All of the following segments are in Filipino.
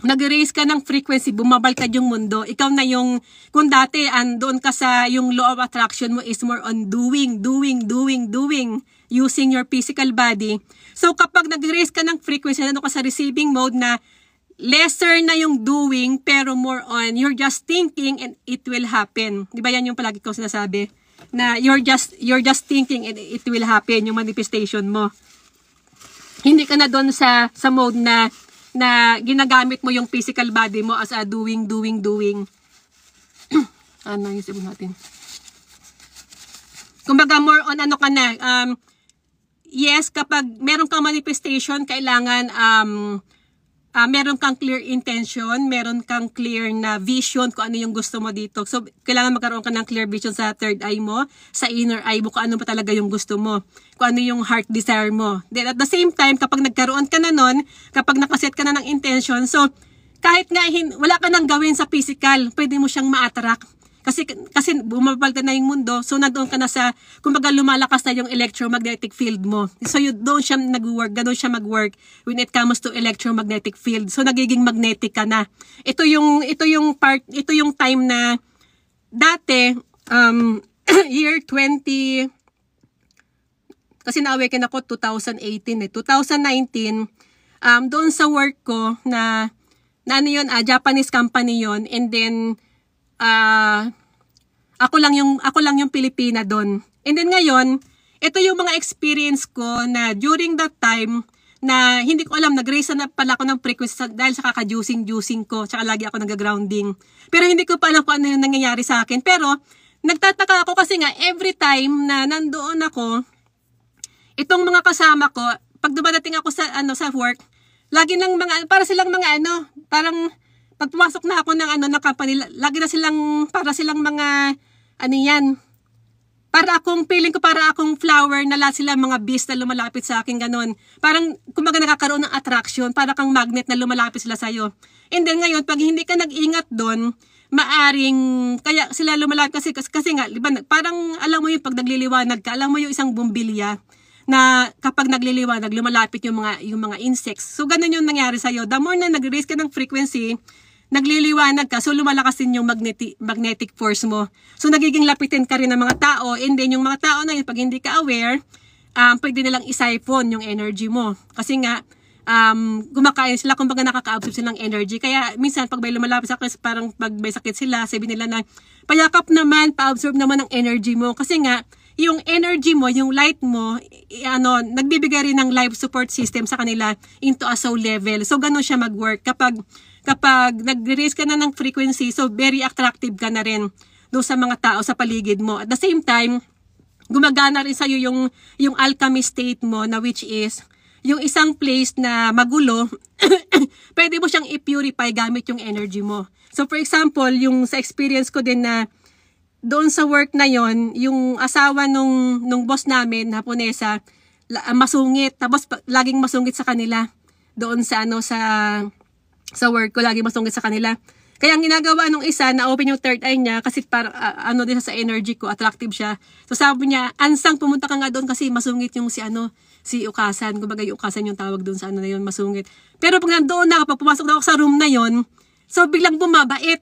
nag-raise ka ng frequency, bumabalkad yung mundo. Ikaw na yung, kung dati doon ka sa yung law of attraction mo is more on doing, using your physical body. So kapag nag-raise ka ng frequency, ka sa receiving mode na lesser na yung doing, pero more on, you're just thinking and it will happen. Di ba yan yung palagi ko sinasabi? Na you're just thinking and it will happen, yung manifestation mo. Hindi ka na doon sa mode na ginagamit mo yung physical body mo as a doing. Ano yung sabi natin? Kumbaga more on ano ka na, yes, kapag meron kang manifestation, kailangan meron kang clear intention, meron kang clear na vision kung ano yung gusto mo dito. So, kailangan magkaroon ka ng clear vision sa third eye mo, sa inner eye mo, kung ano pa talaga yung gusto mo, kung ano yung heart desire mo. Then at the same time, kapag nagkaroon ka na nun, kapag nakaset ka na ng intention, so, kahit nga wala ka nang gawin sa physical, pwede mo siyang ma-attract. Kasi bumabagta na yung mundo, so nandoon ka na sa, kumbaga lumalakas na yung electromagnetic field mo. So doon siya nag-work, ganoon siya mag-work when it comes to electromagnetic field. So nagiging magnetic ka na. Ito yung time na dati, year 20, kasi na-awaken ako 2018 2019, doon sa work ko na ano yun, Japanese company yun, and then, ako lang yung Pilipina doon. And then ngayon, ito yung mga experience ko na during that time na hindi ko alam, nag-raise na pala ako ng frequency dahil sa kaka-juicing ko, tsaka lagi ako nag-grounding. Pero hindi ko pa alam kung ano yung nangyayari sa akin. Pero nagtataka ako kasi nga every time na nandoon ako, itong mga kasama ko, pag dumadating ako sa work, lagi ng mga para silang mga parang pag pumasok na ako ng company, lagi na silang, para silang mga, para akong, feeling ko para akong flower na lahat sila mga bees na lumalapit sa akin, ganon. Parang, kumbaga nakakaroon ng attraction, para kang magnet na lumalapit sila sa'yo. And then ngayon, pag hindi ka nag-ingat doon, maaring, kaya sila lumalapit kasi nga, diba, parang, alam mo yung pag nagliliwanag ka, alam mo yung isang bumbilya, na kapag nagliliwanag, lumalapit yung mga insects. So, ganun yung nangyari sa'yo. The more na nag-raise ka ng frequency, nagliliwanag ka, so lumalakas din yung magnetic force mo. So, nagiging lapitin ka rin ng mga tao, and then yung mga tao na yun, pag hindi ka aware, pwede nilang isiphon yung energy mo. Kasi nga, gumakain sila, kumbaga nakaka-absorb silang energy. Kaya, minsan, pag may lumalapit sa akin, parang pag may sakit sila, sabi nila na, payakap naman, pa-absorb naman ng energy mo. Kasi nga, yung energy mo, yung light mo, nagbibigay rin ng life support system sa kanila into a soul level. So, ganun siya mag-work. Kapag nag-raise ka na ng frequency, so very attractive ka na rin doon sa mga tao sa paligid mo. At the same time, gumagana rin sa'yo yung alchemy state mo, na which is, yung isang place na magulo, pwede mo siyang i-purify gamit yung energy mo. So, for example, yung sa experience ko din na, doon sa work na yon, yung asawa nung boss namin, Haponesa, masungit. Tapos laging masungit sa kanila. Doon sa sa work ko, laging masungit sa kanila. Kaya ang ginagawa nung isa, na-open yung third eye niya kasi para din sa energy ko, attractive siya. So sabi niya, Ansang, pumunta ka nga doon kasi masungit yung si Ukasan. Kumbaga yung Ukasan yung tawag doon sa na yun, masungit. Pero pag nandoon na, kapag pumasok na ako sa room na yon, so biglang bumabait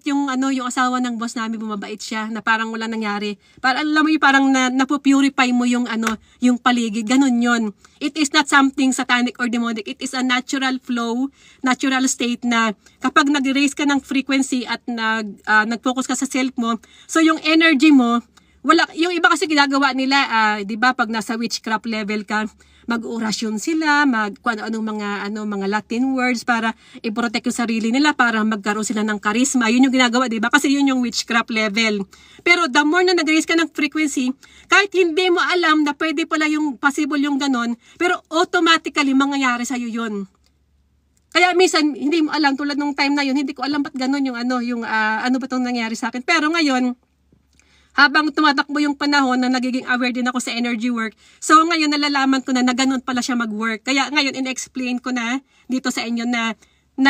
yung yung asawa ng boss namin, bumabait siya na parang wala nangyari. Para alam mo yung parang napupurify mo yung yung paligid, ganun yon. It is not something satanic or demonic. It is a natural flow, natural state na kapag nag-raise ka ng frequency at nag-focus ka sa self mo, so yung energy mo, wala, yung iba kasi ginagawa nila, 'di ba, pag nasa witchcraft level ka, mag-orasyon sila, kung anong mga Latin words para i-protect yung sarili nila, para magkaroon sila ng charisma. Yun yung ginagawa, di ba? Kasi yun yung witchcraft level. Pero the more na nag-raise ka ng frequency, kahit hindi mo alam na pwede pala yung possible yung ganon, pero automatically mangyayari sa'yo yun. Kaya minsan, hindi mo alam, tulad nung time na yun, hindi ko alam ba't ganon yung ano ba itong nangyari sa akin. Pero ngayon, habang tumatakbo yung panahon na nagiging aware din ako sa energy work, so ngayon nalalaman ko na ganun pala siya mag-work. Kaya ngayon in-explain ko na dito sa inyo na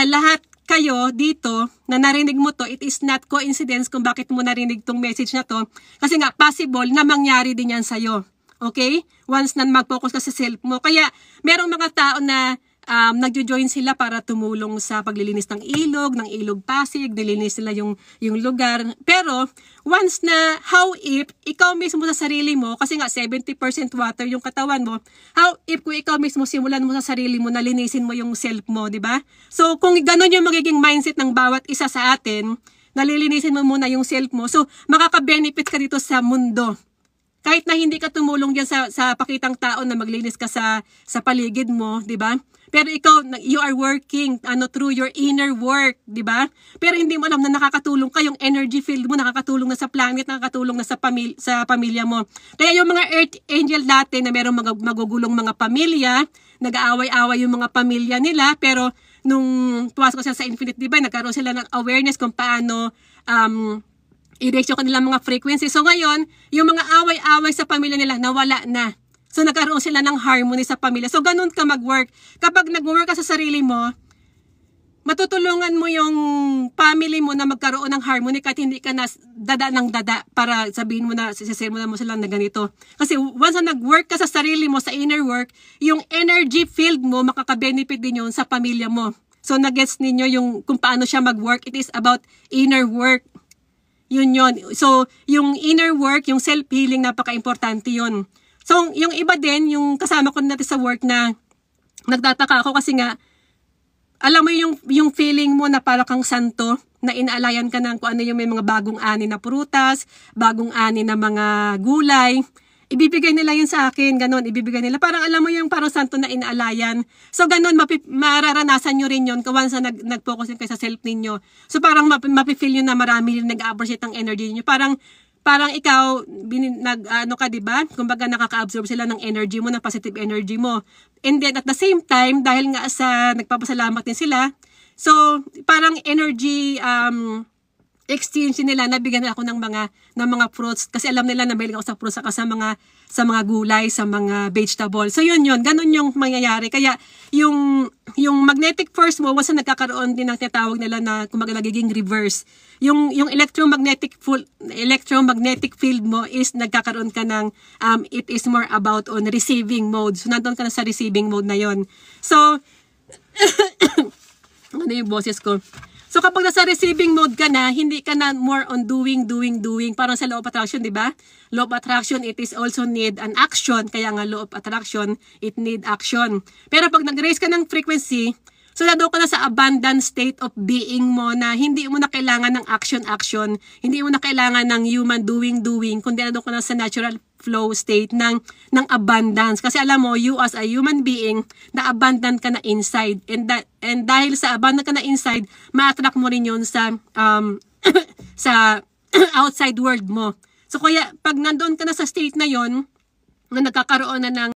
lahat kayo dito na narinig mo to, it is not coincidence kung bakit mo narinig tong message na to. Kasi nga possible na mangyari din yan sa'yo. Okay? Once na mag-focus ka sa self mo. Kaya merong mga tao na nagjo-join sila para tumulong sa paglilinis ng ilog Pasig, nilinis nila yung lugar. Pero, once na, how if, ikaw mismo sa sarili mo, kasi nga 70% water yung katawan mo, how if kung ikaw mismo simulan mo sa sarili mo, nalinisin mo yung self mo, di ba? So, kung ganun yung magiging mindset ng bawat isa sa atin, nalilinisin mo muna yung self mo, so, makaka-benefit ka dito sa mundo. Kahit na hindi ka tumulong diyan sa pakitang tao na maglinis ka sa paligid mo, 'di ba? Pero ikaw, you are working through your inner work, 'di ba? Pero hindi mo alam na nakakatulong ka, yung energy field mo nakakatulong na sa planet, nakakatulong na sa pamilya mo. Kaya yung mga earth angel dati na merong magugulong mga pamilya, nag-aaway-away yung mga pamilya nila, pero nung pumasok sila sa Infinite Divine, nagkaroon sila ng awareness kung paano i-reach yung kanilang mga frequency. So ngayon, yung mga away-away sa pamilya nila, nawala na. So nagkaroon sila ng harmony sa pamilya. So ganun ka mag-work. Kapag nag-work ka sa sarili mo, matutulungan mo yung family mo na magkaroon ng harmony kahit hindi ka na dada ng dada para sabihin mo na, sisir mo na sila na ganito. Kasi once na nag-work ka sa sarili mo, sa inner work, yung energy field mo, makaka-benefit din yun sa pamilya mo. So nag-gets ninyo yung kung paano siya mag-work. It is about inner work. Yun. So, yung inner work, yung self-healing, napaka-importante yun. So, yung iba din, yung kasama ko natin sa work na nagtataka ako kasi nga, alam mo yung feeling mo na para kang santo, na inaalayan ka ng kung ano yung may mga bagong ani na prutas, bagong ani na mga gulay, ibibigay nila yun sa akin, ganun, ibibigay nila. Parang alam mo yung parang santo na inaalayan. So ganun, mararanasan nyo rin yun once na nag-focus kayo sa self ninyo. So parang mapifeel nyo na marami rin nag-appreciate ang energy niyo. Parang ikaw, diba? Kumbaga nakaka-absorb sila ng energy mo, ng positive energy mo. And then at the same time, dahil nga sa nagpapasalamat din sila, so parang energy, exchange nila, nabigyan nila ako ng mga fruits kasi alam nila na mahilig ako sa fruits saka sa mga gulay, sa mga vegetable. So yun, ganun yung mangyayari. Kaya yung magnetic force mo, once na nagkakaroon din ng tinatawag nila na kumaga nagiging reverse. Yung electromagnetic field mo is nagkakaroon ka ng it is more about on receiving mode. So nandun ka na sa receiving mode na yon. So ano yung boses ko? So kapag nasa receiving mode ka na, hindi ka na more on doing. Parang sa law of attraction, di ba? Law of attraction, it is also need an action. Kaya nga law of attraction, it need action. Pero pag nag-raise ka ng frequency, so nado ka na sa abundant state of being mo na hindi mo na kailangan ng action. Hindi mo na kailangan ng human doing. Kundi nado ka na sa natural flow state ng abundance. Kasi alam mo, you as a human being, na abundant ka na inside. And dahil sa abundant ka na inside, ma-attract mo rin yun sa sa outside world mo. So kaya, pag nandoon ka na sa state na yon, na nagkakaroon na ng